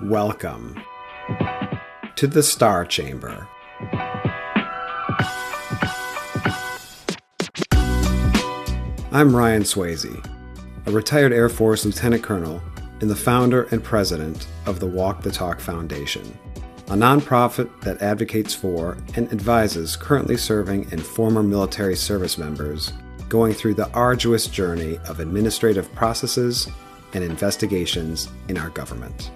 Welcome to the Star Chamber. I'm Ryan Swayze, a retired Air Force Lieutenant Colonel and the founder and president of the Walk the Talk Foundation, a nonprofit that advocates for and advises currently serving and former military service members going through the arduous journey of administrative processes and investigations in our government.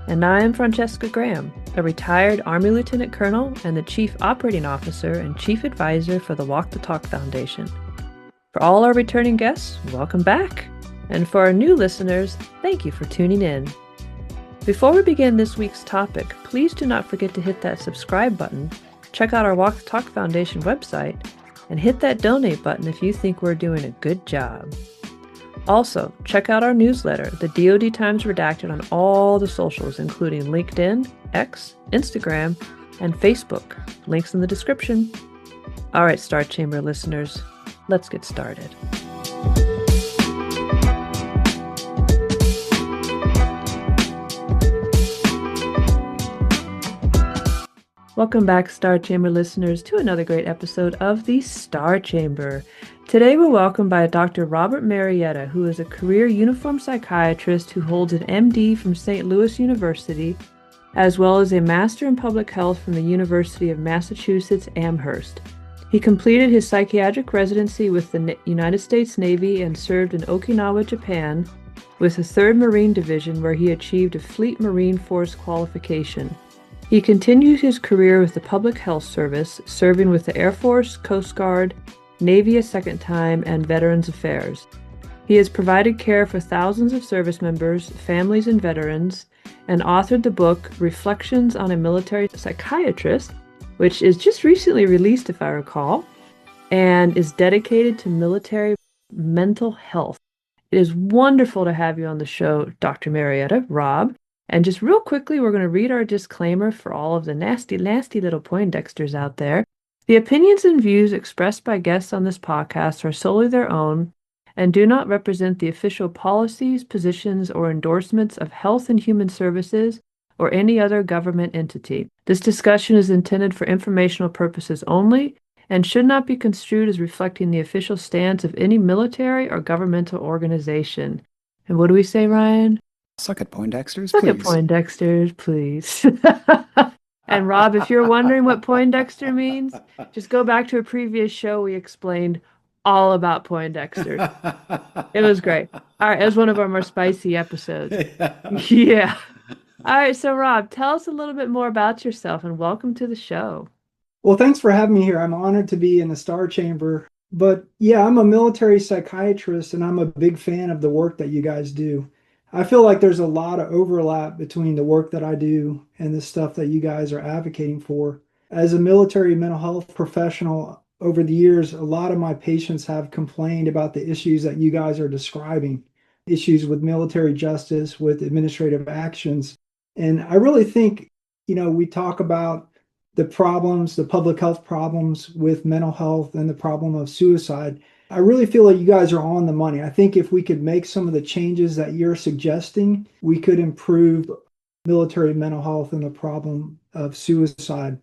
And I am Francescagraham, a retired Army Lieutenant Colonel and the Chief Operating Officer and Chief Advisor for the Walk the Talk Foundation. For all our returning guests, welcome back. And for our new listeners, thank you for tuning in. Before we begin this week's topic, please do not forget to hit that subscribe button, check out our Walk the Talk Foundation website, and hit that donate button if you think we're doing a good job. Also, check out our newsletter, the DoD Times Redacted, on all the socials, including LinkedIn, X, Instagram, and Facebook. Links in the description. All right, Star Chamber listeners, let's get started. Welcome back, Star Chamber listeners, to another great episode of the Star Chamber. Today we're welcomed by Dr. Robert Marietta, who is a career uniformed psychiatrist who holds an MD from St. Louis University, as well as a Master in Public Health from the University of Massachusetts Amherst. He completed his psychiatric residency with the United States Navy and served in Okinawa, Japan, with the 3rd Marine Division, where he achieved a Fleet Marine Force qualification. He continued his career with the Public Health Service, serving with the Air Force, Coast Guard, Navy a second time, and Veterans Affairs. He has provided care for thousands of service members, families, and veterans, and authored the book Reflections on a Military Psychiatrist, which is just recently released, if I recall, and is dedicated to military mental health. It is wonderful to have you on the show, Dr. Marietta, Rob. And just real quickly, we're going to read our disclaimer for all of the nasty little Poindexters out there. The opinions and views expressed by guests on this podcast are solely their own and do not represent the official policies, positions, or endorsements of Health and Human Services or any other government entity. This discussion is intended for informational purposes only and should not be construed as reflecting the official stance of any military or governmental organization. And what do we say, Ryan? Suck it, Poindexters, Suck please. it, Poindexters, please. And Rob, if you're wondering what Poindexter means, just go back to a previous show. We explained all about Poindexter. It was great. All right, it was one of our more spicy episodes. Yeah. All right, so Rob, tell us a little bit more about yourself and welcome to the show. Well, thanks for having me here. I'm honored to be in the Star Chamber. But yeah, I'm a military psychiatrist and I'm a big fan of the work that you guys do. I feel like there's a lot of overlap between the work that I do and the stuff that you guys are advocating for. As a military mental health professional, over the years, a lot of my patients have complained about the issues that you guys are describing, issues with military justice, with administrative actions. And I really think, we talk about the problems, the public health problems with mental health and the problem of suicide. I really feel like you guys are on the money. I think if we could make some of the changes that you're suggesting, we could improve military mental health and the problem of suicide.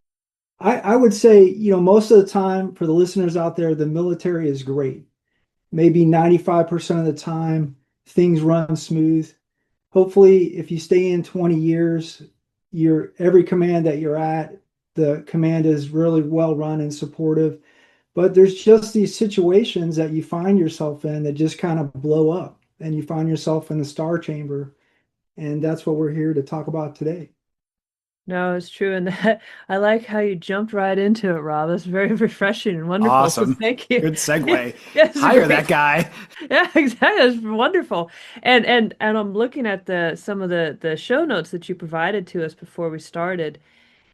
I would say, most of the time for the listeners out there, the military is great. Maybe 95% of the time, things run smooth. Hopefully, if you stay in 20 years, every command that you're at, the command is really well run and supportive. But there's just these situations that you find yourself in that just kind of blow up and you find yourself in the Star Chamber. And that's what we're here to talk about today. No, it's true. And I like how you jumped right into it, Rob. That's very refreshing and wonderful. Awesome. So thank you. Good segue. Yes, Hire great. that guy. Yeah, exactly. That's wonderful. And I'm looking at some of the show notes that you provided to us before we started.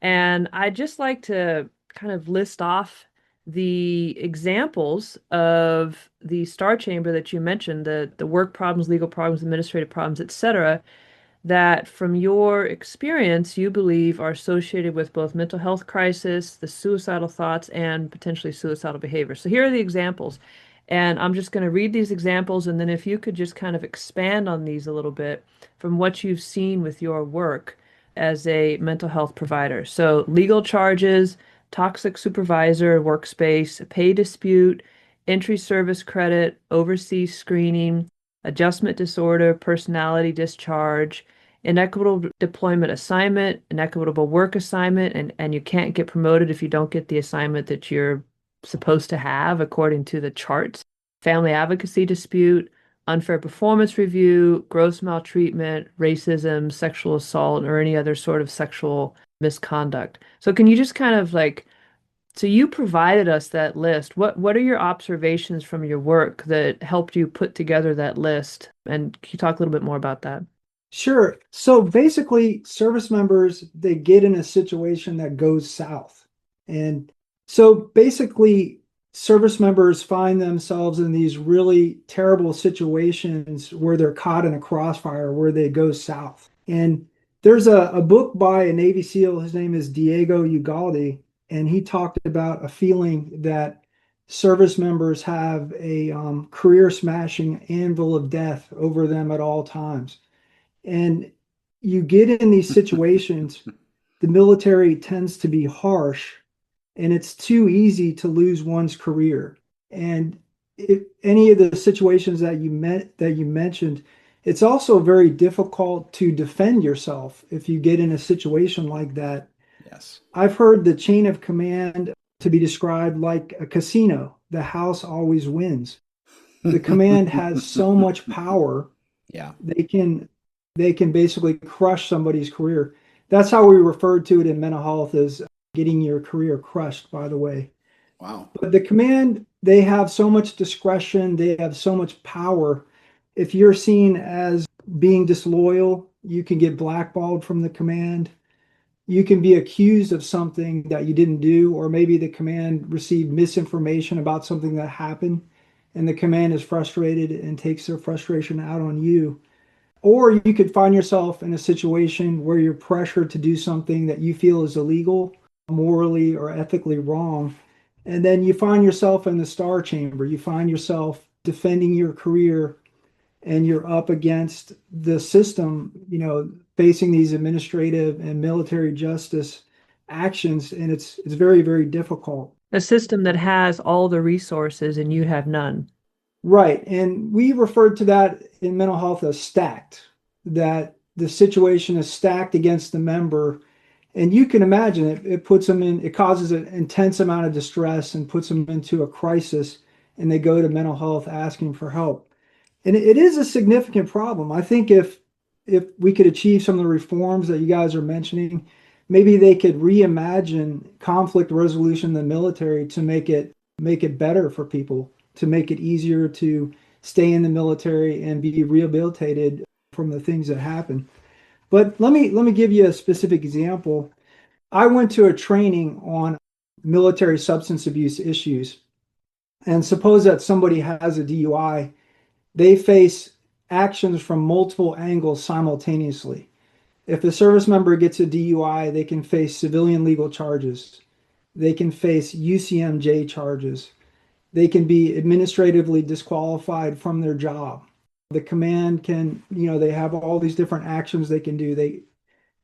And I'd just like to kind of list off the examples of the Star Chamber that you mentioned, the work problems, legal problems, administrative problems, etc., that from your experience you believe are associated with both mental health crisis, the suicidal thoughts, and potentially suicidal behavior. So here are the examples. And I'm just going to read these examples, and then if you could just kind of expand on these a little bit from what you've seen with your work as a mental health provider. So, legal charges, toxic supervisor, workspace, pay dispute, entry service credit, overseas screening, adjustment disorder, personality discharge, inequitable deployment assignment, inequitable work assignment, and you can't get promoted if you don't get the assignment that you're supposed to have according to the charts, family advocacy dispute, unfair performance review, gross maltreatment, racism, sexual assault, or any other sort of sexual misconduct. So can you just kind of like, so you provided us that list. What are your observations from your work that helped you put together that list? And can you talk a little bit more about that? Sure. So basically, service members, they get in a situation that goes south. And so basically, service members find themselves in these really terrible situations where they're caught in a crossfire where they go south. And there's a book by a Navy SEAL, his name is Diego Ugalde, and he talked about a feeling that service members have a career smashing anvil of death over them at all times. And you get in these situations, the military tends to be harsh, and it's too easy to lose one's career. And if any of the situations that you mentioned, it's also very difficult to defend yourself if you get in a situation like that. Yes. I've heard the chain of command to be described like a casino. The house always wins. The command has so much power. Yeah. They can basically crush somebody's career. That's how we referred to it in mental health, as getting your career crushed, by the way. Wow. But the command, they have so much discretion, they have so much power. If you're seen as being disloyal, you can get blackballed from the command. You can be accused of something that you didn't do, or maybe the command received misinformation about something that happened, and the command is frustrated and takes their frustration out on you. Or you could find yourself in a situation where you're pressured to do something that you feel is illegal, morally or ethically wrong. And then you find yourself in the star chamber. You find yourself defending your career, and you're up against the system, facing these administrative and military justice actions. And it's very, very difficult. A system that has all the resources and you have none. Right. And we referred to that in mental health as stacked, that the situation is stacked against the member. And you can imagine it puts them it causes an intense amount of distress and puts them into a crisis, and they go to mental health asking for help. And it is a significant problem. I think if we could achieve some of the reforms that you guys are mentioning, maybe they could reimagine conflict resolution in the military to make it better for people, to make it easier to stay in the military and be rehabilitated from the things that happen. But let me give you a specific example. I went to a training on military substance abuse issues. And suppose that somebody has a DUI, they face actions from multiple angles simultaneously. If a service member gets a DUI, they can face civilian legal charges. They can face UCMJ charges. They can be administratively disqualified from their job. The command can, they have all these different actions they can do.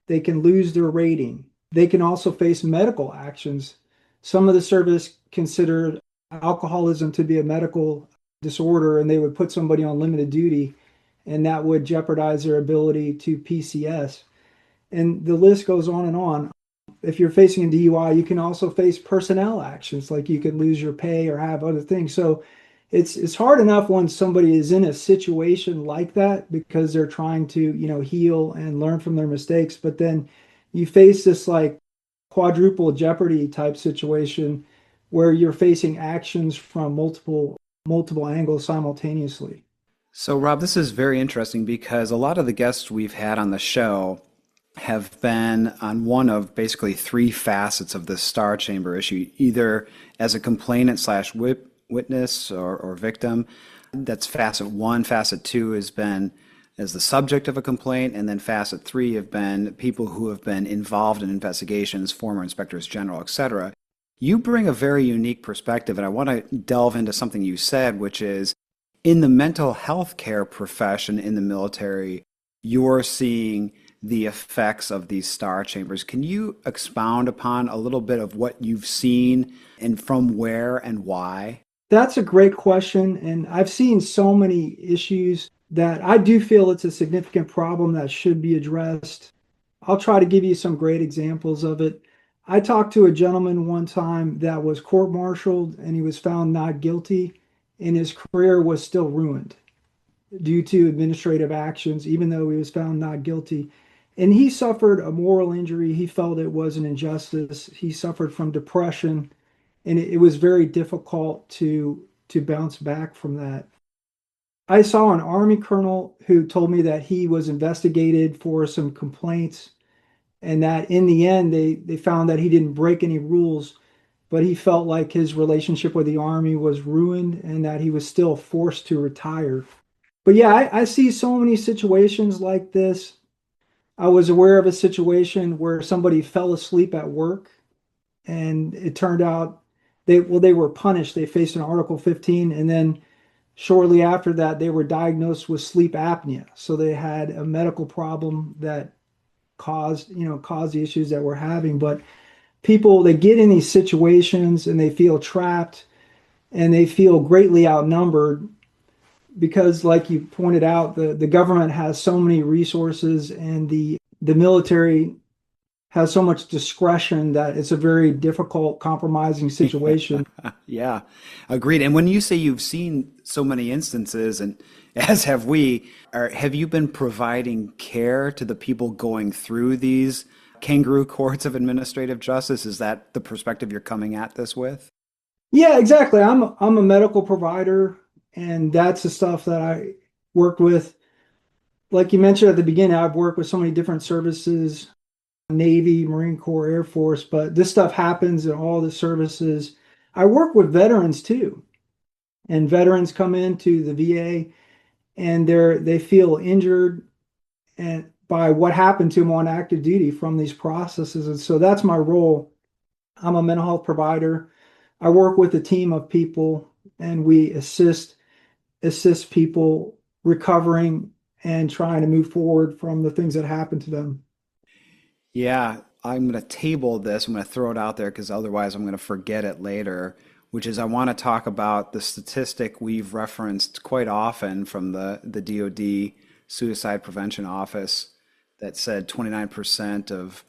They can lose their rating. They can also face medical actions. Some of the service considered alcoholism to be a medical disorder, and they would put somebody on limited duty, and that would jeopardize their ability to PCS. And the list goes on and on. If you're facing a DUI, you can also face personnel actions, like you could lose your pay or have other things. So it's hard enough when somebody is in a situation like that because they're trying to, heal and learn from their mistakes. But then you face this like quadruple jeopardy type situation where you're facing actions from multiple angles simultaneously. So, Rob, this is very interesting because a lot of the guests we've had on the show have been on one of basically three facets of the star chamber issue, either as a complainant slash witness or victim. That's facet one. Facet two has been as the subject of a complaint, and then facet three have been people who have been involved in investigations, former inspectors general, etc. You bring a very unique perspective, and I want to delve into something you said, which is in the mental health care profession in the military, you're seeing the effects of these star chambers. Can you expound upon a little bit of what you've seen and from where and why? That's a great question. And I've seen so many issues that I do feel it's a significant problem that should be addressed. I'll try to give you some great examples of it. I talked to a gentleman one time that was court-martialed and he was found not guilty, and his career was still ruined due to administrative actions, even though he was found not guilty. And he suffered a moral injury. He felt it was an injustice. He suffered from depression, and it was very difficult to bounce back from that. I saw an Army colonel who told me that he was investigated for some complaints and that in the end they found that he didn't break any rules, but he felt like his relationship with the Army was ruined and that he was still forced to retire. But yeah, I see so many situations like this. I was aware of a situation where somebody fell asleep at work and it turned out they were punished. They faced an Article 15, and then shortly after that they were diagnosed with sleep apnea. So they had a medical problem that caused the issues that we're having. But people, they get in these situations and they feel trapped and they feel greatly outnumbered because, like you pointed out, the government has so many resources and the military has so much discretion that it's a very difficult, compromising situation. Yeah, agreed. And when you say you've seen so many instances, and as have we, have you been providing care to the people going through these kangaroo courts of administrative justice? Is that the perspective you're coming at this with? Yeah, exactly. I'm a medical provider, and that's the stuff that I work with. Like you mentioned at the beginning, I've worked with so many different services, Navy, Marine Corps, Air Force, but this stuff happens in all the services. I work with veterans too, and veterans come into the VA and they feel injured and by what happened to them on active duty from these processes. And so that's my role. I'm a mental health provider. I work with a team of people and we assist people recovering and trying to move forward from the things that happened to them. Yeah, I'm going to table this. I'm going to throw it out there because otherwise I'm going to forget it later, which is I want to talk about the statistic we've referenced quite often from the DoD Suicide Prevention Office that said 29% of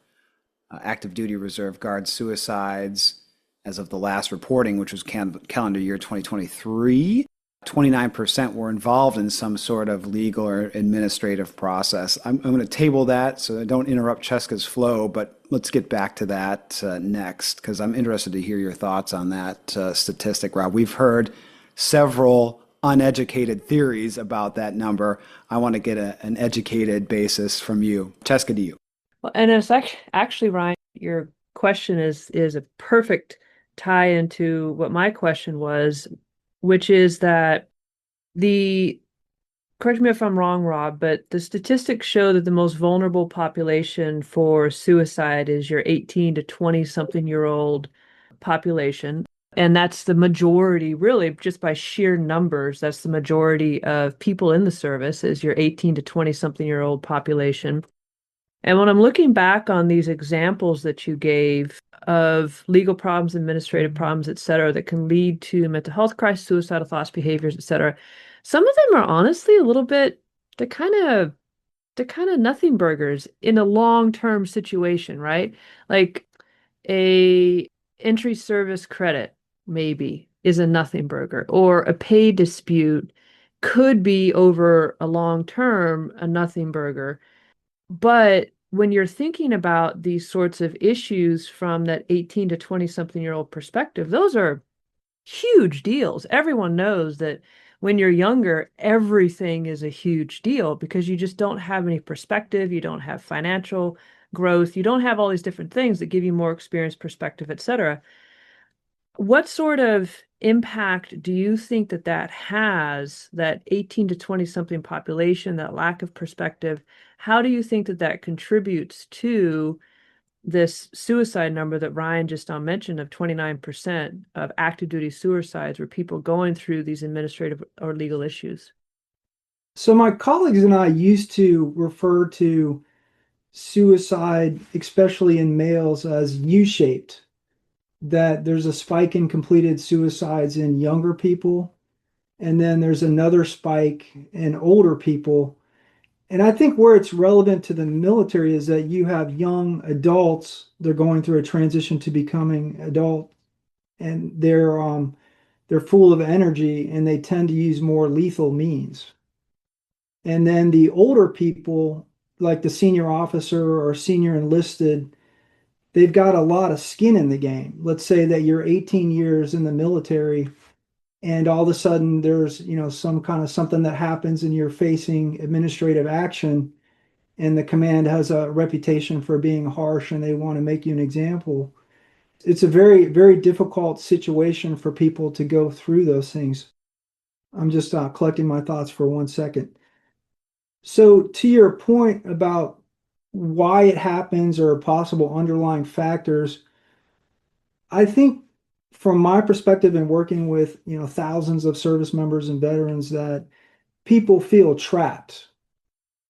active duty reserve guard suicides as of the last reporting, which was calendar year 2023. 29% were involved in some sort of legal or administrative process. I'm going to table that so I don't interrupt Cheska's flow, but let's get back to that next because I'm interested to hear your thoughts on that statistic, Rob. We've heard several uneducated theories about that number. I want to get an educated basis from you. Cheska, to you. Well, and it's actually, Ryan, your question is a perfect tie into what my question was, which is that correct me if I'm wrong, Rob, but the statistics show that the most vulnerable population for suicide is your 18 to 20 something year old population. And that's the majority, really, just by sheer numbers, that's the majority of people in the service is your 18 to 20 something year old population. And when I'm looking back on these examples that you gave of legal problems, administrative problems, et cetera, that can lead to mental health crisis, suicidal thoughts, behaviors, et cetera, some of them are honestly a little bit, they're kind of nothing burgers in a long-term situation, right? Like a entry service credit maybe is a nothing burger, or a pay dispute could be over a long term a nothing burger. But when you're thinking about these sorts of issues from that 18 to 20 something year old perspective, those are huge deals. Everyone knows that when you're younger, everything is a huge deal because you just don't have any perspective. You don't have financial growth. You don't have all these different things that give you more experience, perspective, et cetera. What sort of impact do you think that has, that 18 to 20 something population, that lack of perspective? How do you think that contributes to this suicide number that Ryan just mentioned of 29% of active duty suicides were people going through these administrative or legal issues. So my colleagues and I used to refer to suicide, especially in males, as U-shaped, that there's a spike in completed suicides in younger people, and then there's another spike in older people. And I think where it's relevant to the military is that you have young adults, they're going through a transition to becoming adult, and they're full of energy and they tend to use more lethal means. And then the older people, like the senior officer or senior enlisted, they've got a lot of skin in the game. Let's say that you're 18 years in the military and all of a sudden there's, some kind of something that happens and you're facing administrative action, and the command has a reputation for being harsh and they want to make you an example. It's a very, very difficult situation for people to go through those things. I'm just collecting my thoughts for 1 second. So, to your point about why it happens or possible underlying factors, I think from my perspective in working with, thousands of service members and veterans, that people feel trapped.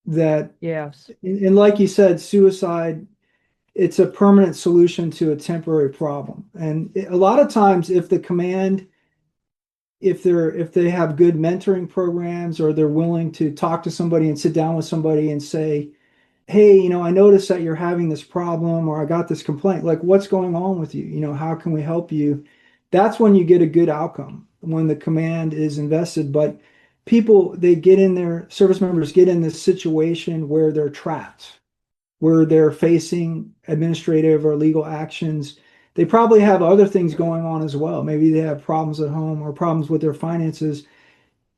That, Yes. and like you said, suicide, it's a permanent solution to a temporary problem. And a lot of times, if the command, if they have good mentoring programs, or they're willing to talk to somebody and sit down with somebody and say, hey, I noticed that you're having this problem, or I got this complaint, like, what's going on with you? How can we help you? That's when you get a good outcome, when the command is invested. But people, service members get in this situation where they're trapped, where they're facing administrative or legal actions. They probably have other things going on as well. Maybe they have problems at home or problems with their finances.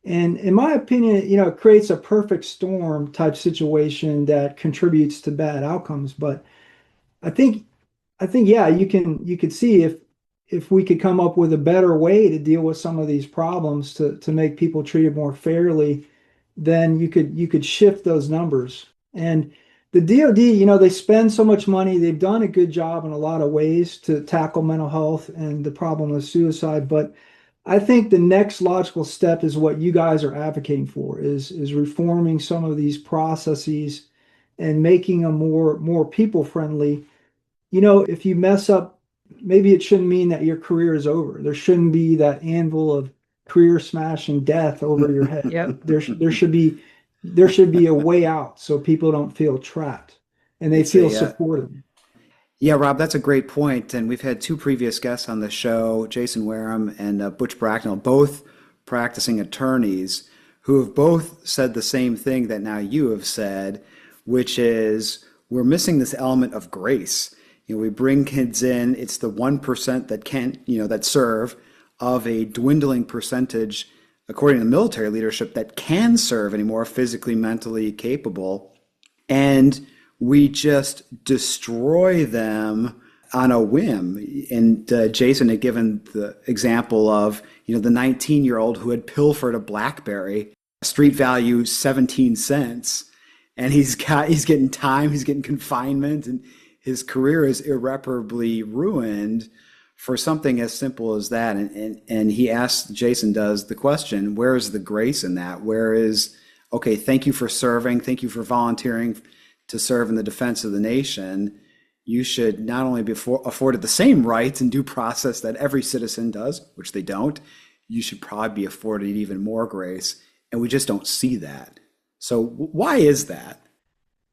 And in my opinion, it creates a perfect storm type situation that contributes to bad outcomes. But I think, yeah, you could see if we could come up with a better way to deal with some of these problems to make people treated more fairly, then you could shift those numbers. And the DoD, they spend so much money. They've done a good job in a lot of ways to tackle mental health and the problem of suicide. But I think the next logical step is what you guys are advocating for, is reforming some of these processes and making them more people friendly. If you mess up, maybe it shouldn't mean that your career is over. There shouldn't be that anvil of career smashing death over your head. Yep. There should be a way out so people don't feel trapped and they feel supported. Yeah, Rob, that's a great point. And we've had two previous guests on the show, Jason Wareham and Butch Bracknell, both practicing attorneys, who have both said the same thing that now you have said, which is we're missing this element of grace. We bring kids in, it's the 1% that can't, that serve, of a dwindling percentage, according to military leadership, that can serve anymore, physically, mentally capable. And we just destroy them on a whim. And Jason had given the example of, the 19-year-old who had pilfered a BlackBerry, street value 17 cents, and he's getting time, he's getting confinement, and his career is irreparably ruined for something as simple as that. And he asked, Jason does, the question, where is the grace in that? Where is, okay, thank you for serving, thank you for volunteering to serve in the defense of the nation. You should not only be afforded the same rights and due process that every citizen does, which they don't, you should probably be afforded even more grace. And we just don't see that. So why is that?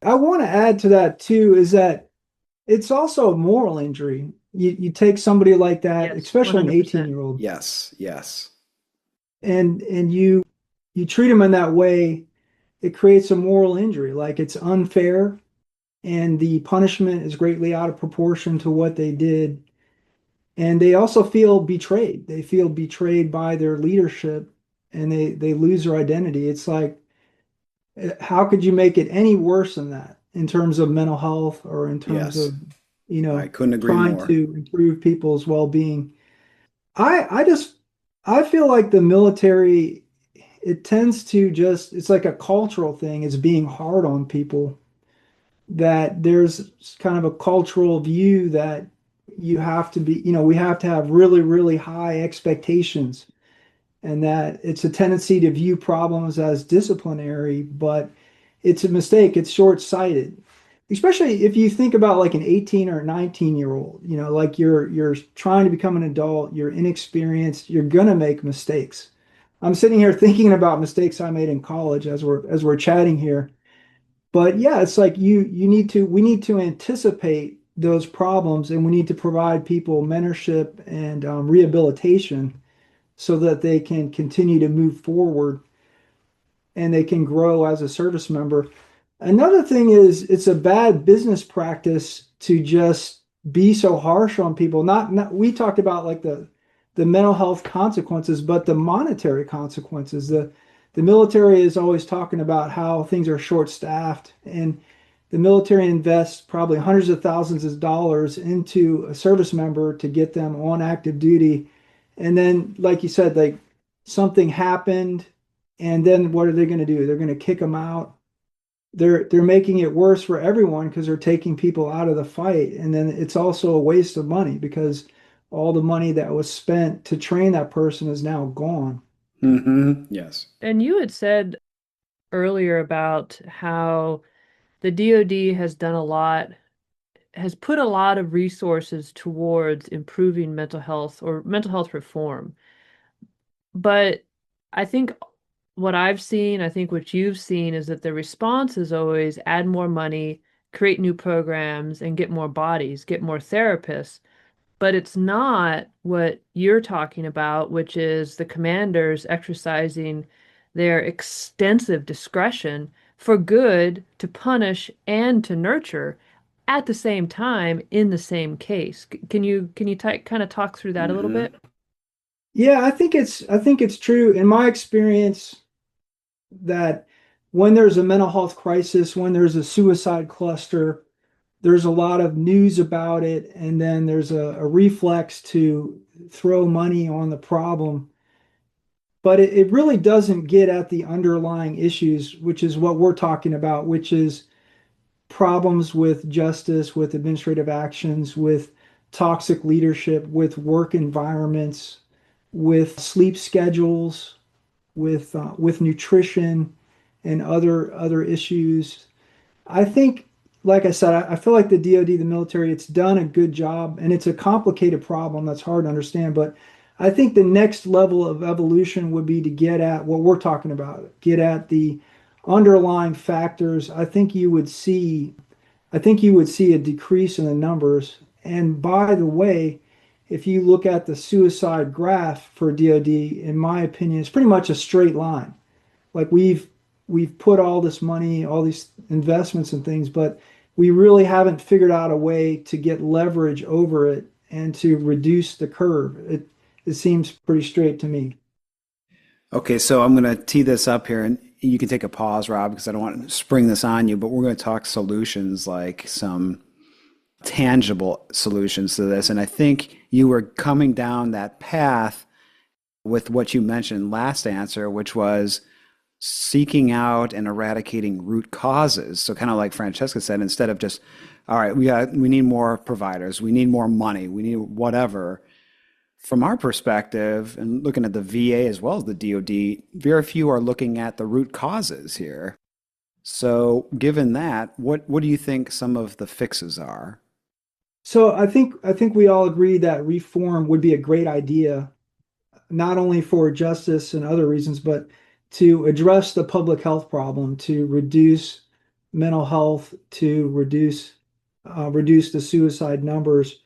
I want to add to that too, is that it's also a moral injury. You take somebody like that, Yes, especially 100%. an 18-year-old. Yes. And you treat them in that way, it creates a moral injury. Like, it's unfair, and the punishment is greatly out of proportion to what they did. And they also feel betrayed. They feel betrayed by their leadership, and they lose their identity. It's like, how could you make it any worse than that in terms of mental health, or in terms Yes. of, I couldn't agree trying more. to improve people's well-being? I feel like the military, it tends to just, it's like a cultural thing. It's being hard on people. that there's kind of a cultural view that you have to be, we have to have really, really high expectations, and that it's a tendency to view problems as disciplinary, but it's a mistake. It's short-sighted. Especially if you think about like an 18 or 19-year-old, like you're trying to become an adult, you're inexperienced, you're gonna make mistakes. I'm sitting here thinking about mistakes I made in college as we're chatting here. But yeah, it's like we need to anticipate those problems, and we need to provide people mentorship and rehabilitation so that they can continue to move forward and they can grow as a service member. Another thing is it's a bad business practice to just be so harsh on people. Not we talked about like the mental health consequences, but the monetary consequences. The military is always talking about how things are short-staffed, and the military invests probably hundreds of thousands of dollars into a service member to get them on active duty. And then, like you said, like something happened, and then what are they going to do? They're going to kick them out. They're making it worse for everyone because they're taking people out of the fight. And then it's also a waste of money because all the money that was spent to train that person is now gone. Yes. And you had said earlier about how the DoD has done a lot, has put a lot of resources towards improving mental health or mental health reform. But I think what I've seen, I think what you've seen is that the response is always add more money, create new programs, and get more bodies, get more therapists. But it's not what you're talking about, which is the commanders exercising their extensive discretion for good to punish and to nurture at the same time in the same case. Can you kind of talk through that a little hmm bit? Yeah, I think it's true in my experience that when there's a mental health crisis, when there's a suicide cluster, there's a lot of news about it, and then there's a reflex to throw money on the problem. But it really doesn't get at the underlying issues, which is what we're talking about, which is problems with justice, with administrative actions, with toxic leadership, with work environments, with sleep schedules, with nutrition and other issues. I think, like I said, I feel like the DoD, the military, it's done a good job, and it's a complicated problem that's hard to understand. But I think the next level of evolution would be to get at what we're talking about, get at the underlying factors. I think you would see a decrease in the numbers. And by the way, if you look at the suicide graph for DoD, in my opinion, it's pretty much a straight line. Like we've put all this money, all these investments and things, but we really haven't figured out a way to get leverage over it and to reduce the curve. It seems pretty straight to me. Okay, so I'm going to tee this up here, and you can take a pause, Rob, because I don't want to spring this on you, but we're going to talk solutions, like some tangible solutions to this. And I think you were coming down that path with what you mentioned last answer, which was seeking out and eradicating root causes. So kind of like Francesca said, instead of just, all right, we need more providers, we need more money, we need whatever. From our perspective, and looking at the VA as well as the DoD, very few are looking at the root causes here. So given that, what do you think some of the fixes are? So I think we all agree that reform would be a great idea, not only for justice and other reasons, but to address the public health problem, to reduce mental health, to reduce the suicide numbers.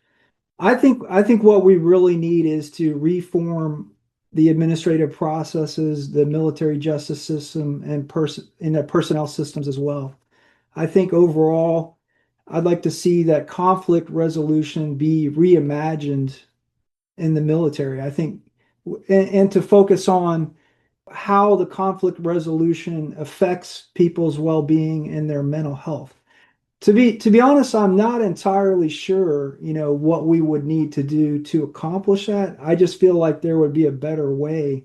I think what we really need is to reform the administrative processes, the military justice system, and the personnel systems as well. I think overall, I'd like to see that conflict resolution be reimagined in the military. I think, and to focus on how the conflict resolution affects people's well-being and their mental health. To be honest, I'm not entirely sure, what we would need to do to accomplish that. I just feel like there would be a better way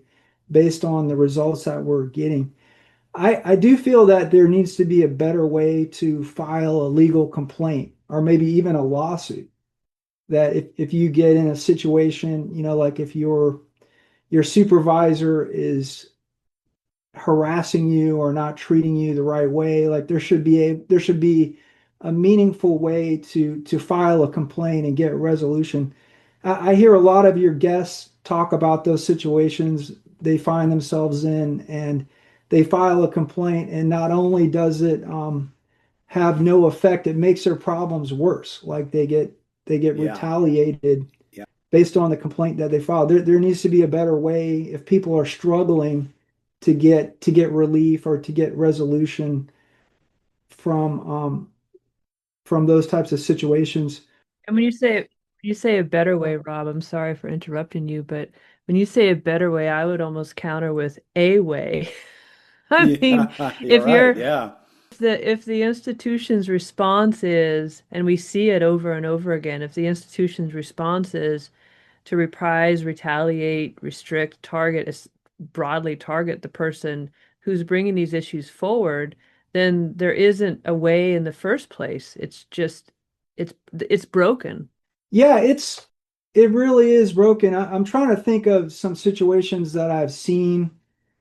based on the results that we're getting. I do feel that there needs to be a better way to file a legal complaint or maybe even a lawsuit. That if you get in a situation, like if your supervisor is harassing you or not treating you the right way, like there should be a meaningful way to file a complaint and get resolution. I hear a lot of your guests talk about those situations they find themselves in, and they file a complaint, and not only does it have no effect, it makes their problems worse. Like they get Yeah. retaliated Yeah. based on the complaint that they filed. There needs to be a better way if people are struggling to get relief or to get resolution from from those types of situations. And when you say a better way, Rob, I'm sorry for interrupting you, but when you say a better way, I would almost counter with a way. I mean, Yeah, you're if right. you're Yeah. if the institution's response is, and we see it over and over again, if the institution's response is to reprise, retaliate, restrict, broadly target the person who's bringing these issues forward, then there isn't a way in the first place. It's just it's broken. Yeah, it really is broken. I'm trying to think of some situations that I've seen,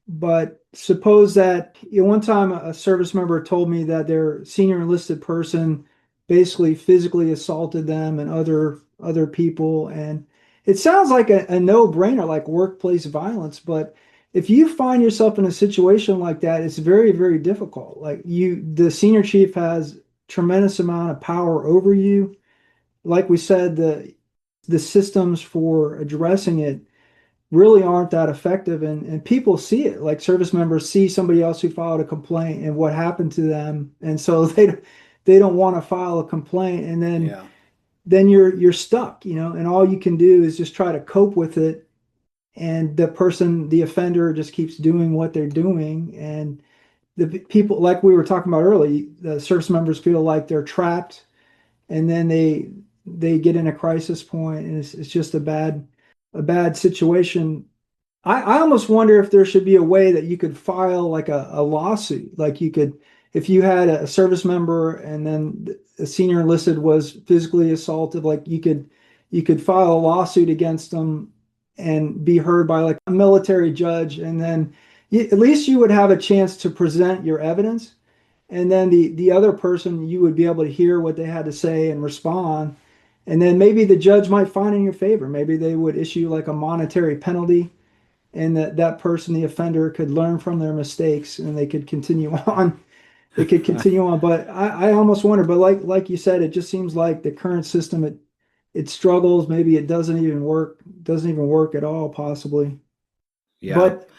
but suppose that one time a service member told me that their senior enlisted person basically physically assaulted them and other people, and it sounds like a no-brainer, like workplace violence. But if you find yourself in a situation like that, it's very, very difficult. Like the senior chief has tremendous amount of power over you. Like we said, the systems for addressing it really aren't that effective, and people see it. Like service members see somebody else who filed a complaint and what happened to them, and so they don't want to file a complaint, and then Yeah. then you're stuck, and all you can do is just try to cope with it, and the offender just keeps doing what they're doing, and the people, like we were talking about earlier, the service members feel like they're trapped, and then they get in a crisis point, and it's just a bad situation. I almost wonder if there should be a way that you could file like a lawsuit. Like you could, if you had a service member and then a senior enlisted was physically assaulted, like you could file a lawsuit against them and be heard by like a military judge, and then at least you would have a chance to present your evidence, and then the other person, you would be able to hear what they had to say and respond, and then maybe the judge might find in your favor. Maybe they would issue like a monetary penalty, and that person, the offender, could learn from their mistakes and they could continue on. They could continue on. But I almost wonder, but like you said, it just seems like the current system, it struggles. Maybe it doesn't even work at all, possibly. Yeah. But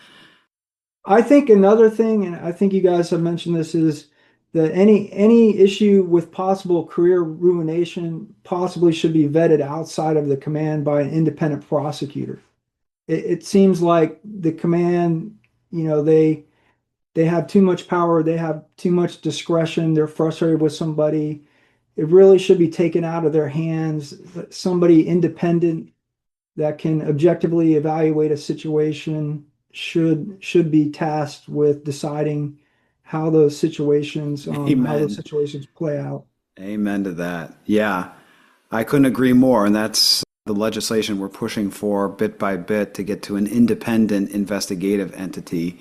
I think another thing, and I think you guys have mentioned this, is that any issue with possible career ruination possibly should be vetted outside of the command by an independent prosecutor. It seems like the command, they have too much power, they have too much discretion, they're frustrated with somebody. It really should be taken out of their hands. Somebody independent that can objectively evaluate a situation should be tasked with deciding how those Amen. situations play out. Amen to that. Yeah. I couldn't agree more. And that's the legislation we're pushing for bit by bit to get to an independent investigative entity.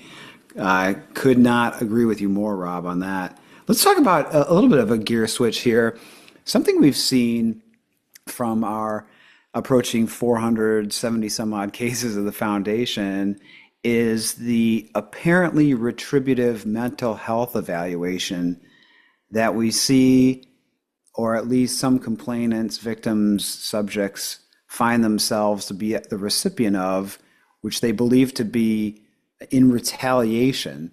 I could not agree with you more, Rob, on that. Let's talk about a little bit of a gear switch here. Something we've seen from our approaching 470 some odd cases of the foundation is the apparently retributive mental health evaluation that we see, or at least some complainants, victims, subjects find themselves to be the recipient of, which they believe to be in retaliation.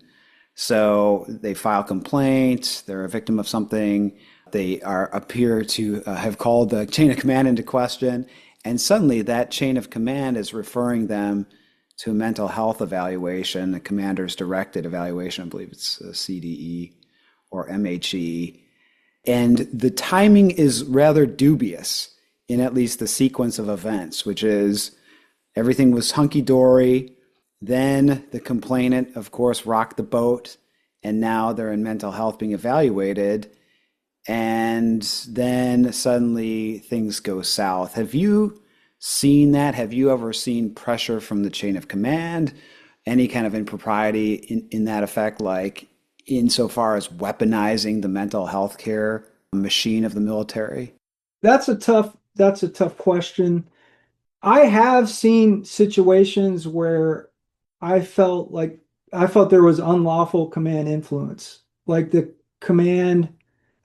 So they file complaints, they're a victim of something, they appear to have called the chain of command into question, and suddenly that chain of command is referring them to a mental health evaluation, a commander's directed evaluation, I believe it's CDE or MHE. And the timing is rather dubious in at least the sequence of events, which is everything was hunky-dory. Then the complainant, of course, rocked the boat and now they're in mental health being evaluated, and then suddenly things go south. Have you seen that? Have you ever seen pressure from the chain of command? Any kind of impropriety in that effect, like insofar as weaponizing the mental health care machine of the military? That's a tough question. I have seen situations where I felt like I felt there was unlawful command influence. Like a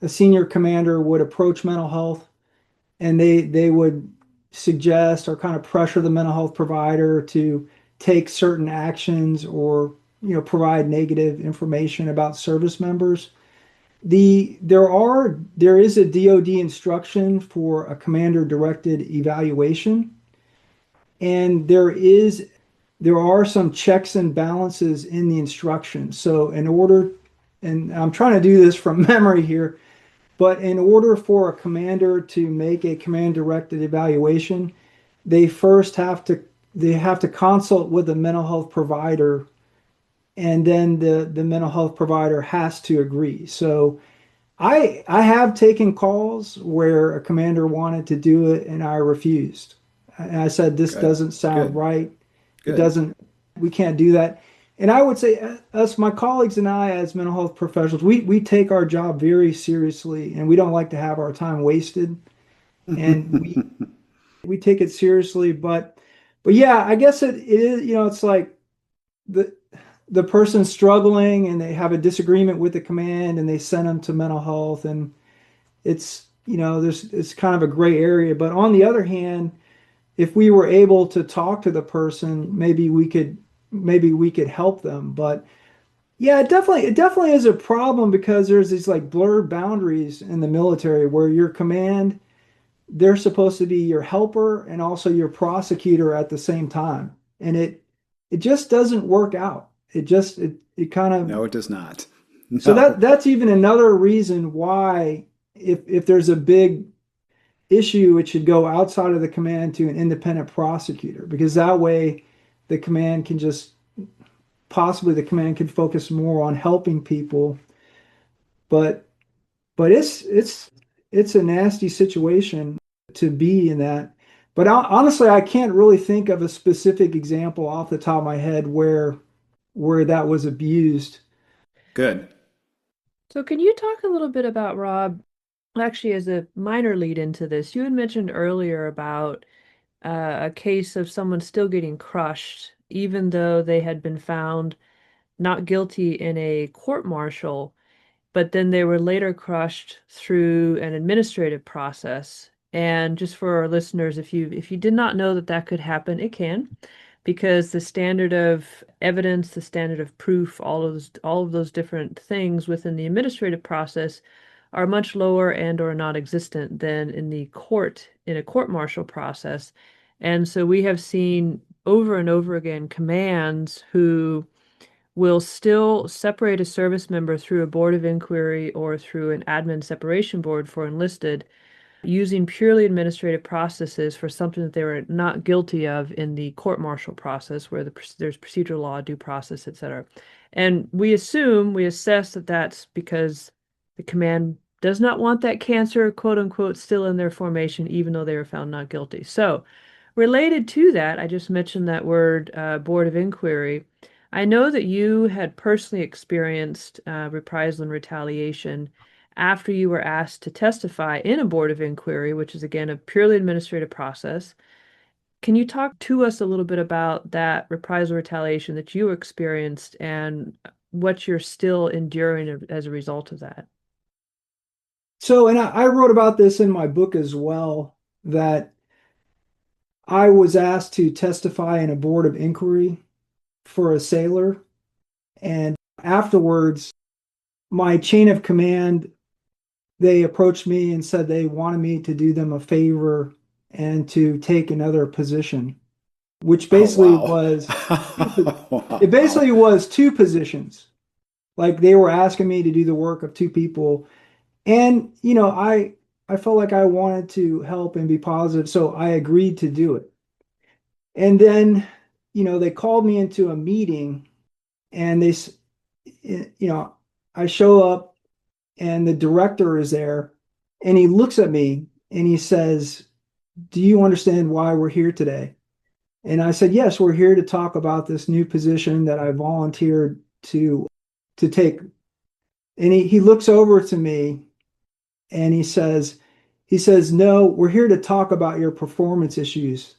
senior commander would approach mental health and they would suggest or kind of pressure the mental health provider to take certain actions or provide negative information about service members. There is a DoD instruction for a commander directed evaluation, and there are some checks and balances in the instruction. So and I'm trying to do this from memory here, but in order for a commander to make a command directed evaluation, they first have to consult with a mental health provider, and then the mental health provider has to agree. So I have taken calls where a commander wanted to do it and I refused. And I said, this Good, doesn't sound good, right. It good. doesn't, we can't do that. And I would say us, my colleagues and I, as mental health professionals, we take our job very seriously and we don't like to have our time wasted. And we take it seriously. But yeah, I guess it is, it's like the the person's struggling and they have a disagreement with the command and they send them to mental health, and it's kind of a gray area. But on the other hand, if we were able to talk to the person, maybe we could help them. But yeah, it definitely is a problem because there's these like blurred boundaries in the military where your command, they're supposed to be your helper and also your prosecutor at the same time. And it just doesn't work out. It kind of No, it does not. so No. that's even another reason why if there's a big issue, it should go outside of the command to an independent prosecutor, because that way the command can just possibly the command could focus more on helping people. But it's a nasty situation to be in that. But honestly, I can't really think of a specific example off the top of my head where that was abused. Good. So, can you talk a little bit about, Rob, actually, as a minor lead into this? You had mentioned earlier about a case of someone still getting crushed, even though they had been found not guilty in a court martial, but then they were later crushed through an administrative process. And just for our listeners, if you did not know that that could happen, it can, because the standard of evidence, the standard of proof, all of those different things within the administrative process are much lower and or non-existent than in a court martial process. And so we have seen over and over again commands who will still separate a service member through a board of inquiry or through an admin separation board for enlisted using purely administrative processes for something that they were not guilty of in the court martial process, where there's procedural law, due process, etc. And we assess that that's because the command does not want that cancer, quote unquote, still in their formation, even though they were found not guilty. So, related to that, I just mentioned that word, board of inquiry. I know that you had personally experienced reprisal and retaliation after you were asked to testify in a board of inquiry, which is again a purely administrative process. Can you talk to us a little bit about that reprisal retaliation that you experienced and what you're still enduring as a result of that? So, and I wrote about this in my book as well, that I was asked to testify in a board of inquiry for a sailor. And afterwards, my chain of command, they approached me and said they wanted me to do them a favor and to take another position, which Oh, basically wow. was it Wow. basically was two positions. Like they were asking me to do the work of two people. And I felt like I wanted to help and be positive, so I agreed to do it. And then, they called me into a meeting and you know, I show up and the director is there and he looks at me and he says, "Do you understand why we're here today?" And I said, "Yes, we're here to talk about this new position that I volunteered to take." And he looks over to me and he says, "No, we're here to talk about your performance issues."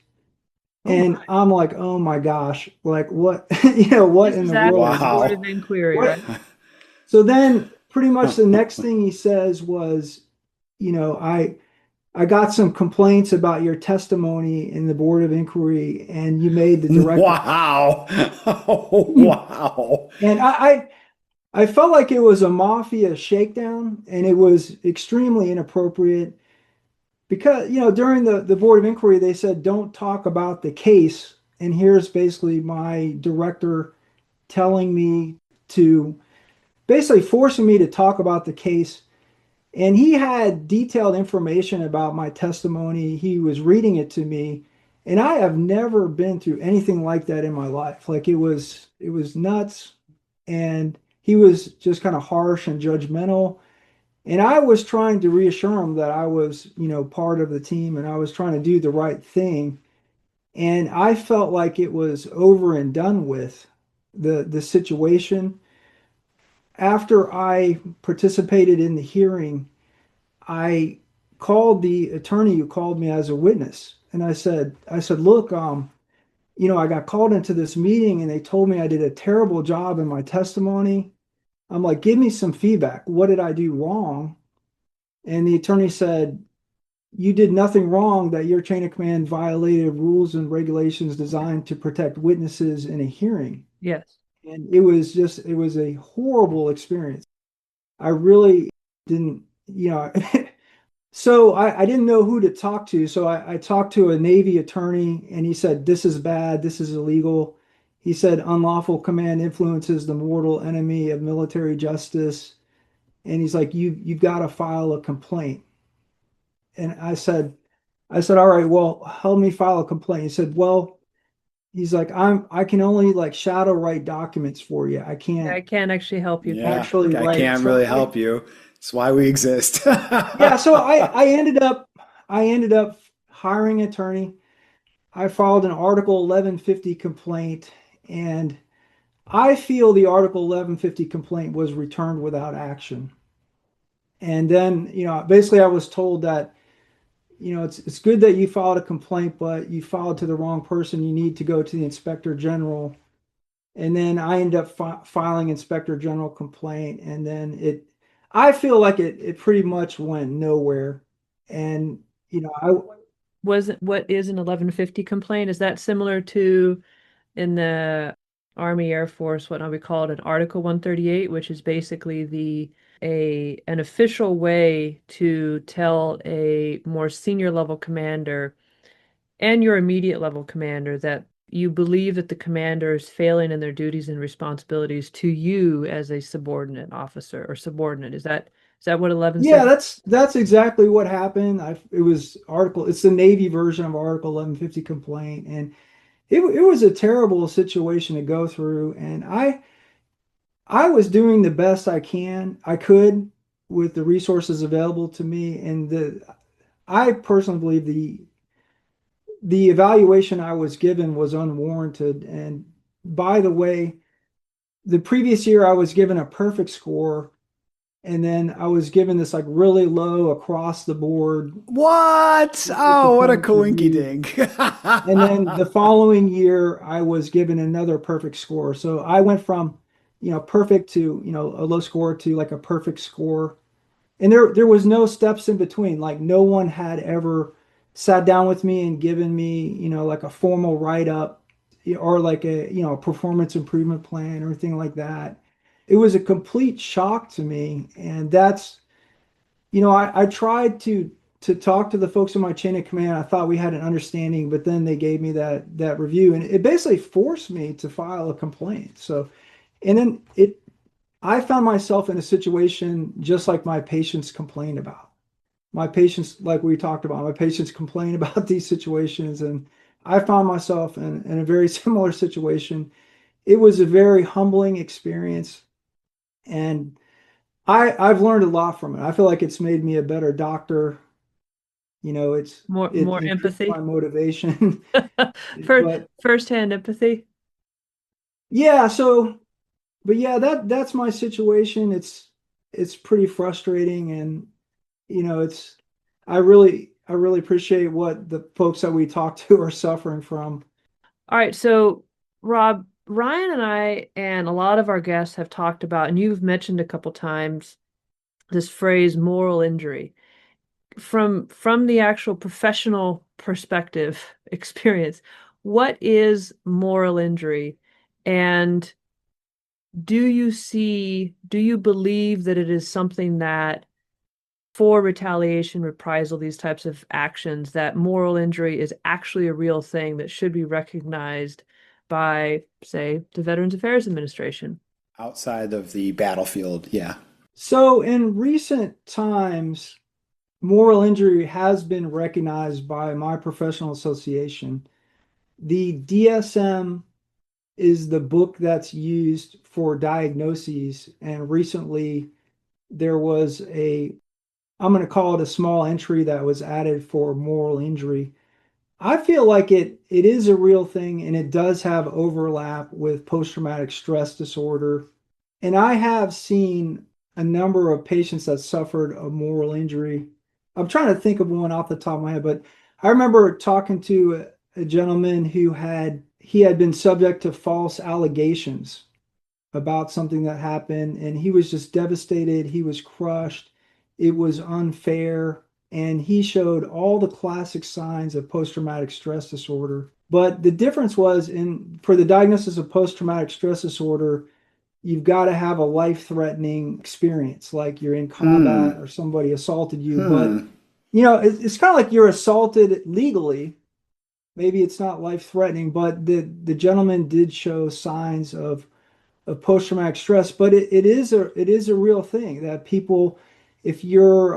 Oh And my. I'm like, "Oh my gosh, like what, what This in is the after world the is this?" board of Wow. inquiry, What? right? So then pretty much the next thing he says was, I got some complaints about your testimony in the board of inquiry and you made the director. Wow. Oh, wow. And I felt like it was a mafia shakedown and it was extremely inappropriate because, during the board of inquiry, they said, don't talk about the case. And here's basically my director telling me to basically forcing me to talk about the case. And he had detailed information about my testimony. He was reading it to me. And I have never been through anything like that in my life. Like it was nuts. And he was just kind of harsh and judgmental. And I was trying to reassure him that I was, part of the team and I was trying to do the right thing. And I felt like it was over and done with the situation. After I participated in the hearing, I called the attorney who called me as a witness. And I said, look, I got called into this meeting and they told me I did a terrible job in my testimony. I'm like, give me some feedback. What did I do wrong? And the attorney said, you did nothing wrong, that your chain of command violated rules and regulations designed to protect witnesses in a hearing. Yes. And it was a horrible experience. I really didn't, so I didn't know who to talk to. So I talked to a Navy attorney and he said, this is bad. This is illegal. He said, unlawful command influences the mortal enemy of military justice. And he's like, you've got to file a complaint. And I said, all right, well, help me file a complaint. He said, well, he's like, I can only like shadow write documents for you. I Yeah, I can't can't actually help you. Yeah, actually I write. can't really help you. That's why we exist. Yeah, so I ended up hiring an attorney. I filed an Article 1150 complaint, and I feel the Article 1150 complaint was returned without action. And then, basically I was told that, it's good that you filed a complaint, but you filed to the wrong person. You need to go to the Inspector General. And then I ended up filing Inspector General complaint, and then I feel like it pretty much went nowhere. And I What is an 1150 complaint? Is that similar to in the Army Air Force, what we call it an Article 138, which is basically the a an official way to tell a more senior level commander and your immediate level commander that you believe that the commander is failing in their duties and responsibilities to you as a subordinate officer or subordinate. Is that what 11 Yeah, said? that's exactly what happened. It's the Navy version of Article 1150 complaint, and it was a terrible situation to go through. And I was doing the best I could with the resources available to me, and I personally believe the evaluation I was given was unwarranted. And by the way, the previous year I was given a perfect score, and then I was given this like really low across the board What? Oh, what a performance coinky review. dink. And then the following year I was given another perfect score. So I went from, perfect to, a low score to like a perfect score. And there was no steps in between. Like no one had ever sat down with me and given me, like a formal write up or like a performance improvement plan or anything like that. It was a complete shock to me. And I tried to talk to the folks in my chain of command. I thought we had an understanding, but then they gave me that review, and it basically forced me to file a complaint. So, and then I found myself in a situation just like my patients complain about. My patients, like we talked about, my patients complain about these situations, and I found myself in a very similar situation. It was a very humbling experience, and I've learned a lot from it. I feel like it's made me a better doctor. It More increased my empathy. motivation. For But firsthand empathy. yeah, but yeah, that's my situation. It's pretty frustrating, and it's I really appreciate what the folks that we talk to are suffering from. All right, so Rob, Ryan and I and a lot of our guests have talked about, and you've mentioned a couple times this phrase moral injury. From the actual professional perspective experience, what is moral injury? And do you believe that it is something that for retaliation, reprisal, these types of actions, that moral injury is actually a real thing that should be recognized by, say, the Veterans Affairs Administration? Outside of the battlefield, yeah. So in recent times, moral injury has been recognized by my professional association. The DSM is the book that's used for diagnoses, and recently there was I'm going to call it a small entry that was added for moral injury. I feel like it is a real thing, and it does have overlap with post-traumatic stress disorder. And I have seen a number of patients that suffered a moral injury. I'm trying to think of one off the top of my head, but I remember talking to a gentleman who he had been subject to false allegations about something that happened, and he was just devastated. He was crushed. It was unfair, and he showed all the classic signs of post-traumatic stress disorder. But the difference was in for the diagnosis of post-traumatic stress disorder, you've got to have a life-threatening experience, like you're in Hmm. combat or somebody assaulted you. But Hmm. it's kind of like you're assaulted legally. Maybe it's not life-threatening, but the gentleman did show signs of post-traumatic stress, but it is a real thing that people, if you're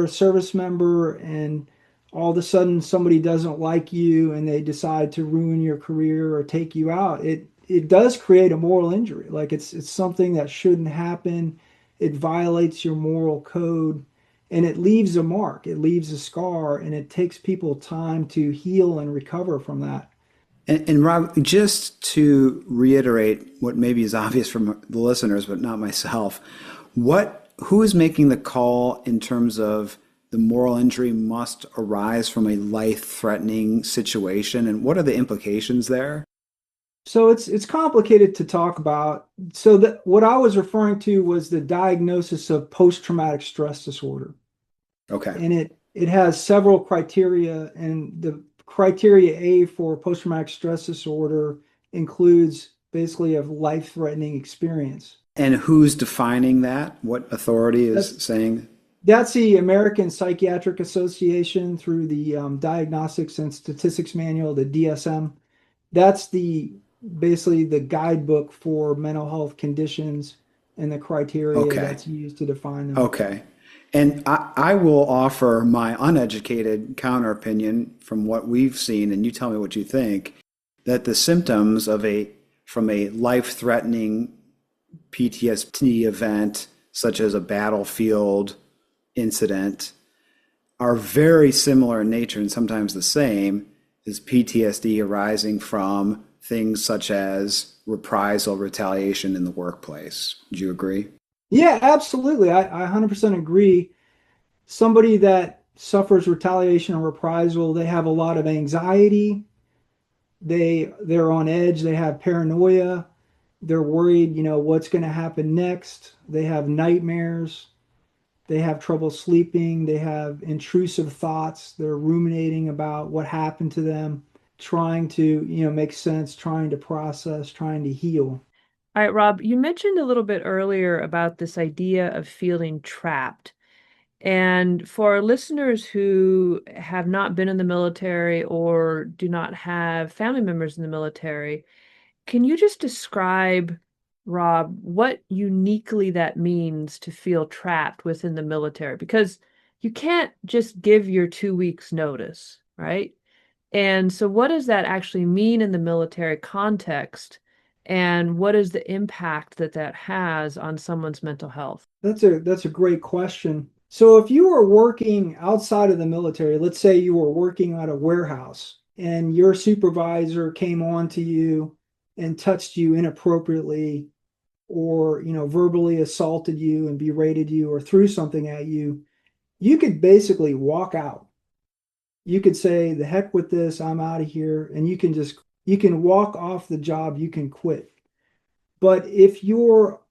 a service member and all of a sudden somebody doesn't like you and they decide to ruin your career or take you out, it does create a moral injury. Like it's something that shouldn't happen. It violates your moral code, and it leaves a mark, it leaves a scar, and it takes people time to heal and recover from that. And Rob, just to reiterate what maybe is obvious from the listeners, but not myself, who is making the call in terms of the moral injury must arise from a life-threatening situation, and what are the implications there? So it's complicated to talk about. So that what I was referring to was the diagnosis of post-traumatic stress disorder. Okay. And it has several criteria, and the criteria A for post-traumatic stress disorder includes basically a life-threatening experience. And who's defining that? What authority is That's saying? that's the American Psychiatric Association through the Diagnostics and Statistics Manual, the DSM. That's the basically the guidebook for mental health conditions and the criteria Okay. that's used to define them. Okay. And I will offer my uneducated counter opinion from what we've seen, and you tell me what you think, that the symptoms from a life-threatening PTSD event, such as a battlefield incident, are very similar in nature and sometimes the same as PTSD arising from things such as reprisal, retaliation in the workplace. Do you agree? Yeah, absolutely. I 100% agree. Somebody that suffers retaliation or reprisal, they have a lot of anxiety. They're on edge. They have paranoia. They're worried, what's going to happen next. They have nightmares. They have trouble sleeping. They have intrusive thoughts. They're ruminating about what happened to them, trying to, make sense, trying to process, trying to heal. All right, Rob, you mentioned a little bit earlier about this idea of feeling trapped. And for our listeners who have not been in the military or do not have family members in the military, can you just describe, Rob, what uniquely that means to feel trapped within the military? Because you can't just give your 2 weeks notice, right? And so what does that actually mean in the military context? and what is the impact that that has on someone's mental health? That's a great question. So if you were working outside of the military, let's say you were working at a warehouse and your supervisor came on to you and touched you inappropriately, or verbally assaulted you and berated you or threw something at you, you could basically walk out. You could say, the heck with this, I'm out of here, and you can walk off the job, you can quit. But if you're,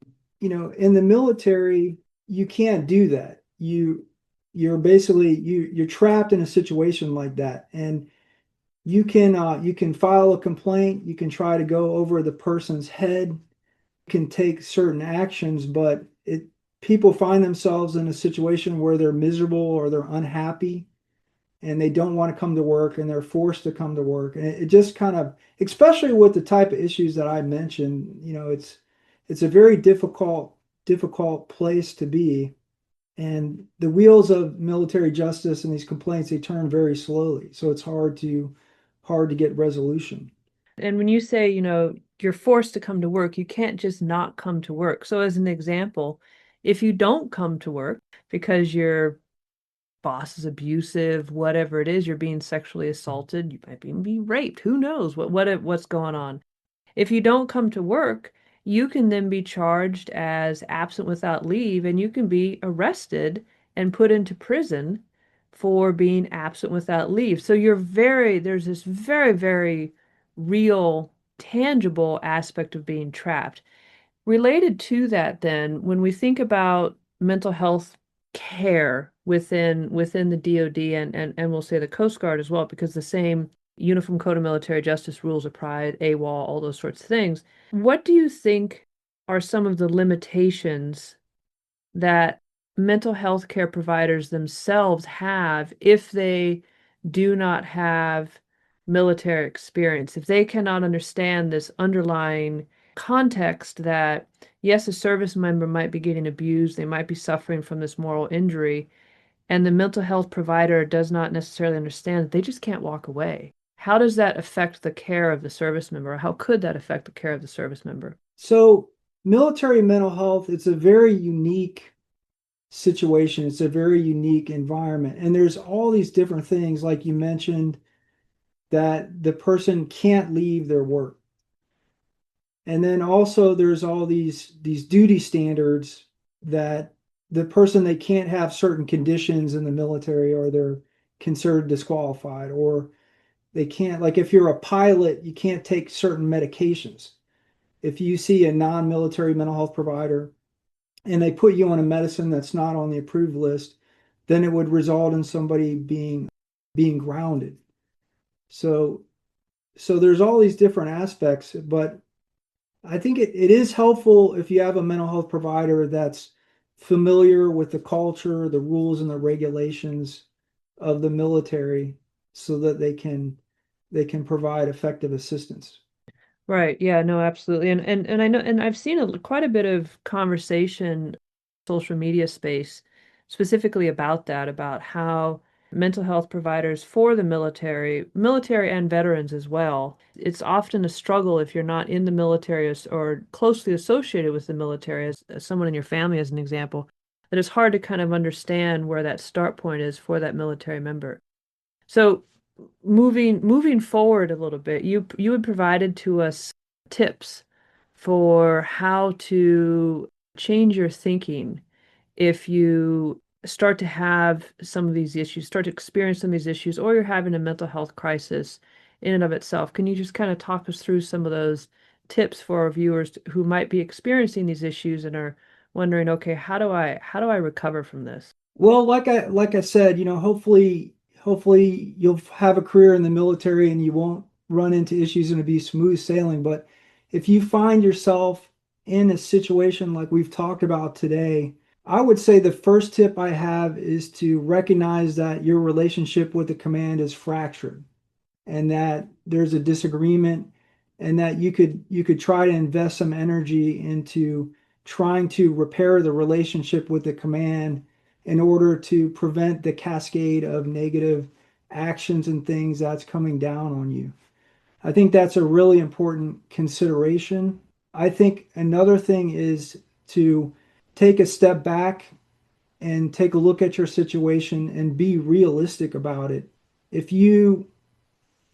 in the military, you can't do that. You're basically you're trapped in a situation like that, and you can file a complaint, you can try to go over the person's head, can take certain actions, but people find themselves in a situation where they're miserable or they're unhappy and they don't want to come to work and they're forced to come to work. And it just kind of, especially with the type of issues that I mentioned, it's a very difficult place to be. And the wheels of military justice and these complaints, they turn very slowly. So it's hard to get resolution. And when you say, you're forced to come to work, you can't just not come to work. So as an example, if you don't come to work because your boss is abusive, whatever it is, you're being sexually assaulted, you might even be raped, who knows what's going on. If you don't come to work, you can then be charged as absent without leave, and you can be arrested and put into prison for being absent without leave. So there's this very, very real, tangible aspect of being trapped. Related to that, then, when we think about mental health care within the DoD and we'll say the Coast Guard as well, because the same Uniform Code of Military Justice rules apply, AWOL, all those sorts of things. What do you think are some of the limitations that mental health care providers themselves have if they do not have military experience, if they cannot understand this underlying context that, yes, a service member might be getting abused, they might be suffering from this moral injury, and the mental health provider does not necessarily understand that they just can't walk away. How does that affect the care of the service member? Or how could that affect the care of the service member? So military mental health, it's a very unique situation. It's a very unique environment. And there's all these different things, like you mentioned, that the person can't leave their work. And then also there's all these duty standards that the person, they can't have certain conditions in the military or they're considered disqualified, or they can't, like if you're a pilot, you can't take certain medications. If you see a non-military mental health provider and they put you on a medicine that's not on the approved list, then it would result in somebody being grounded. So there's all these different aspects, but I think it is helpful if you have a mental health provider that's familiar with the culture, the rules and the regulations of the military so that they can provide effective assistance. Right. Yeah, no, absolutely. And I know, and I've seen quite a bit of conversation social media space specifically about that, about how mental health providers for the military and veterans as well, it's often a struggle if you're not in the military or closely associated with the military, as someone in your family, as an example, that it's hard to kind of understand where that start point is for that military member. So moving forward a little bit, you had provided to us tips for how to change your thinking if you start to have some of these issues, start to experience some of these issues, or you're having a mental health crisis in and of itself. Can you just kind of talk us through some of those tips for our viewers who might be experiencing these issues and are wondering, okay, how do I recover from this? Well, like I said, hopefully you'll have a career in the military and you won't run into issues and it'll be smooth sailing. But if you find yourself in a situation like we've talked about today, I would say the first tip I have is to recognize that your relationship with the command is fractured and that there's a disagreement, and that you could try to invest some energy into trying to repair the relationship with the command in order to prevent the cascade of negative actions and things that's coming down on you. I think that's a really important consideration. I think another thing is to take a step back and take a look at your situation and be realistic about it. If you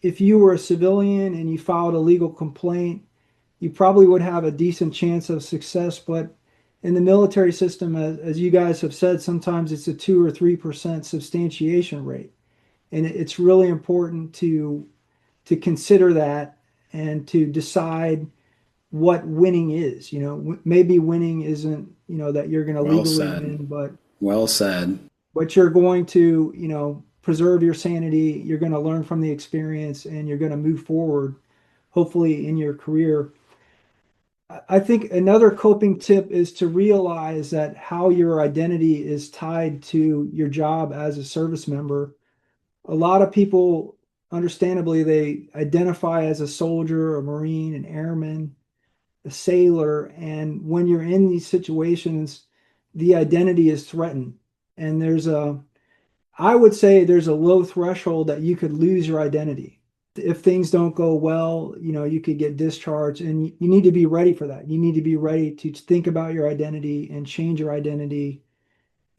if you were a civilian and you filed a legal complaint, you probably would have a decent chance of success. But in the military system, as you guys have said, sometimes it's a 2 or 3% substantiation rate. And it's really important to consider that and to decide what winning is. Maybe winning isn't, that you're going to Well legally said. win, Well said. but you're going to, preserve your sanity. You're going to learn from the experience and you're going to move forward, hopefully in your career. I think another coping tip is to realize that how your identity is tied to your job as a service member. A lot of people, understandably, they identify as a soldier, a Marine, an airman, a sailor. And when you're in these situations, the identity is threatened. And I would say there's a low threshold that you could lose your identity. If things don't go well, you could get discharged, and you need to be ready for that. You need to be ready to think about your identity and change your identity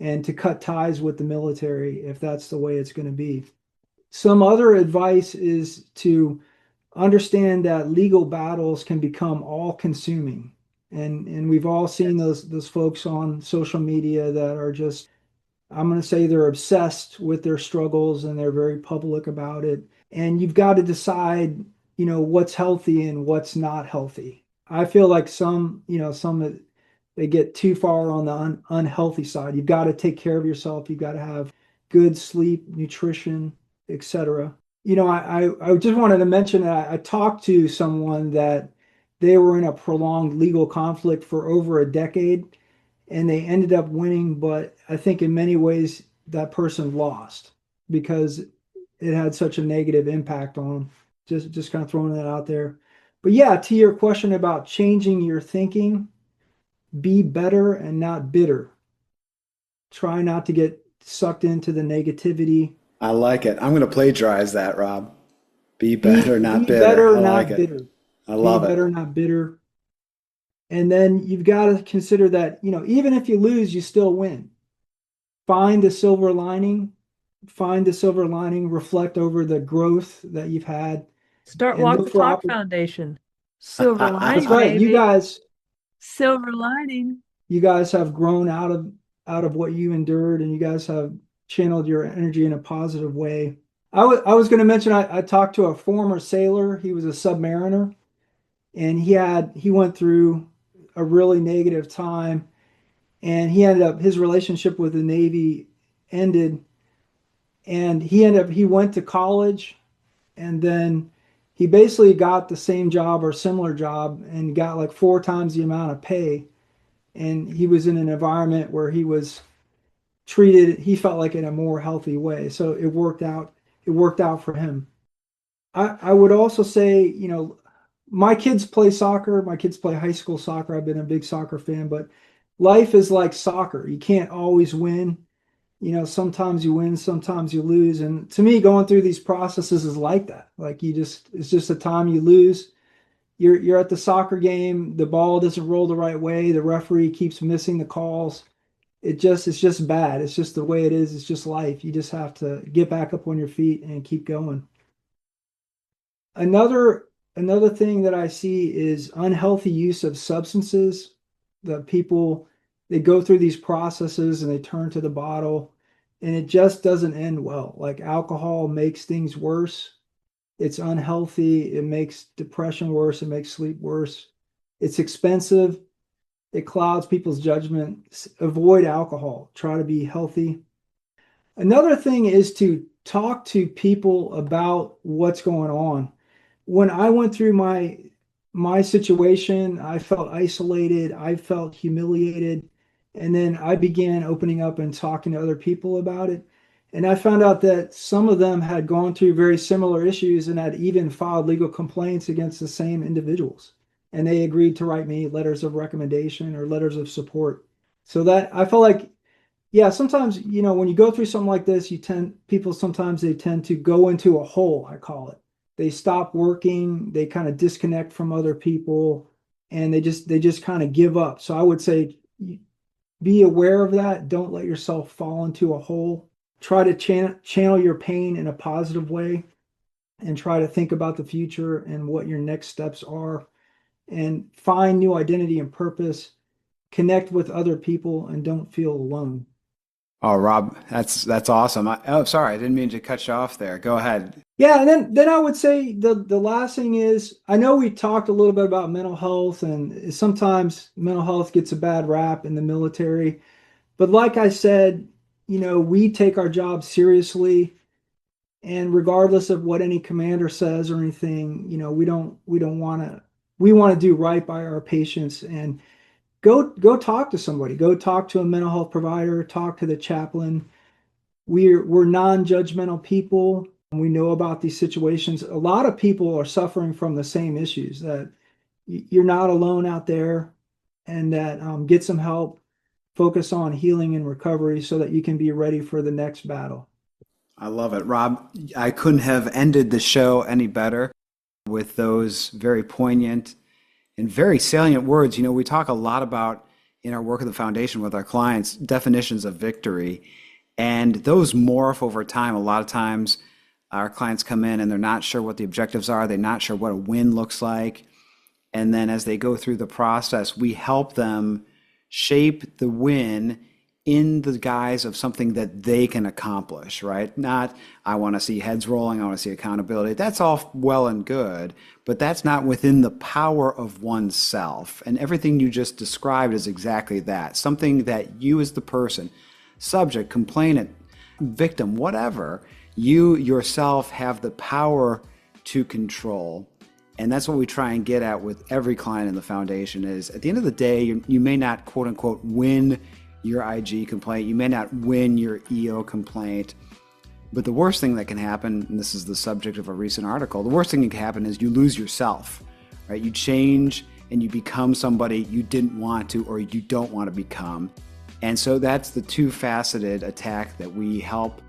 and to cut ties with the military if that's the way it's going to be. Some other advice is to understand that legal battles can become all consuming. And we've all seen those folks on social media that are just, I'm going to say, they're obsessed with their struggles and they're very public about it. And you've got to decide, what's healthy and what's not healthy. I feel like some they get too far on the unhealthy side. You've got to take care of yourself. You've got to have good sleep, nutrition, etc. I just wanted to mention that I talked to someone that they were in a prolonged legal conflict for over a decade and they ended up winning, but I think in many ways that person lost because it had such a negative impact on them. Just kind of throwing that out there. But yeah, to your question about changing your thinking, be better and not bitter. Try not to get sucked into the negativity. I like it. I'm going to plagiarize that, Rob. Be Be better, not be bitter. better, I like not it. bitter. I Be love it. better, not bitter. And then you've got to consider that, even if you lose, you still win. Find the silver lining, reflect over the growth that you've had, Start and Walk look the for Talk Foundation. Silver That's lining, right. You baby. guys, Silver lining. you guys have grown out of what you endured, and you guys have channeled your energy in a positive way. I was going to mention I talked to a former sailor. He was a submariner, and he went through a really negative time, and his relationship with the Navy ended, and he went to college, and then he basically got the same job or similar job and got like 4 times the amount of pay. And he was in an environment where he was treated, he felt like, in a more healthy way. So it worked out for him. I would also say, my kids play soccer. My kids play high school soccer. I've been a big soccer fan, but life is like soccer. You can't always win. Sometimes you win, sometimes you lose. And to me, going through these processes is like that. Like it's just a time you lose. You're at the soccer game, the ball doesn't roll the right way, the referee keeps missing the calls. It's just bad. It's just the way it is. It's just life. You just have to get back up on your feet and keep going. Another thing that I see is unhealthy use of substances. That people, they go through these processes and they turn to the bottle and it just doesn't end well. Like alcohol makes things worse. It's unhealthy. It makes depression worse. It makes sleep worse. It's expensive. It clouds people's judgment. Avoid alcohol. Try to be healthy. Another thing is to talk to people about what's going on. When I went through my situation, I felt isolated, I felt humiliated, and then I began opening up and talking to other people about it. And I found out that some of them had gone through very similar issues and had even filed legal complaints against the same individuals. And they agreed to write me letters of recommendation or letters of support. So that I felt like, yeah, sometimes, when you go through something like this, people sometimes they tend to go into a hole, I call it. They stop working, they kind of disconnect from other people. and they just kind of give up. So I would say be aware of that. Don't let yourself fall into a hole. Try to channel your pain in a positive way, and try to think about the future and what your next steps are, and find new identity and purpose. Connect with other people and don't feel alone. Oh, Rob, that's awesome. Sorry, I didn't mean to cut you off there. Go ahead. Yeah, and then I would say the last thing is, I know we talked a little bit about mental health, and sometimes mental health gets a bad rap in the military. But like I said, we take our job seriously, and regardless of what any commander says or anything, we want to do right by our patients, and go talk to somebody. Go talk to a mental health provider, talk to the chaplain. We're non-judgmental people. We know about these situations. A lot of people are suffering from the same issues, that you're not alone out there, and that get some help, focus on healing and recovery so that you can be ready for the next battle. I love it, Rob. I couldn't have ended the show any better with those very poignant and very salient words. We talk a lot about, in our work at the foundation with our clients, definitions of victory, and those morph over time. A lot of times our clients come in and they're not sure what the objectives are. They're not sure what a win looks like. And then as they go through the process, we help them shape the win in the guise of something that they can accomplish, right? Not, I want to see heads rolling, I want to see accountability. That's all well and good, but that's not within the power of oneself. And everything you just described is exactly that. Something that you as the person, subject, complainant, victim, whatever, you yourself have the power to control. And that's what we try and get at with every client in the foundation is, at the end of the day, you may not, quote unquote, win your IG complaint. You may not win your EO complaint. But the worst thing that can happen, and this is the subject of a recent article, the worst thing that can happen is you lose yourself, right? You change and you become somebody you didn't want to or you don't want to become. And so that's the two-faceted attack that we help.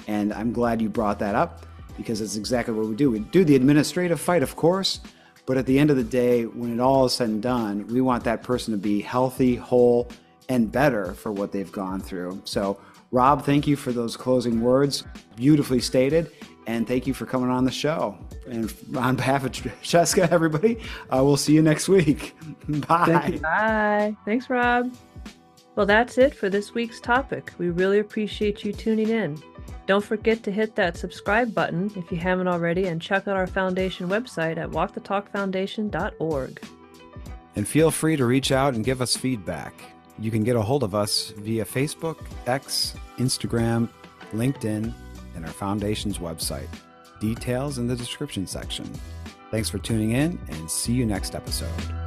And I'm glad you brought that up, because it's exactly what we do. We do the administrative fight, of course, but at the end of the day, when it all is said and done, we want that person to be healthy, whole, and better for what they've gone through. So, Rob, thank you for those closing words. Beautifully stated. And thank you for coming on the show. And on behalf of Francesca, everybody, we'll see you next week. Bye. Thank you. Bye. Thanks, Rob. Well, that's it for this week's topic. We really appreciate you tuning in. Don't forget to hit that subscribe button if you haven't already, and check out our foundation website at walkthetalkfoundation.org. And feel free to reach out and give us feedback. You can get a hold of us via Facebook, X, Instagram, LinkedIn, and our foundation's website. Details in the description section. Thanks for tuning in, and see you next episode.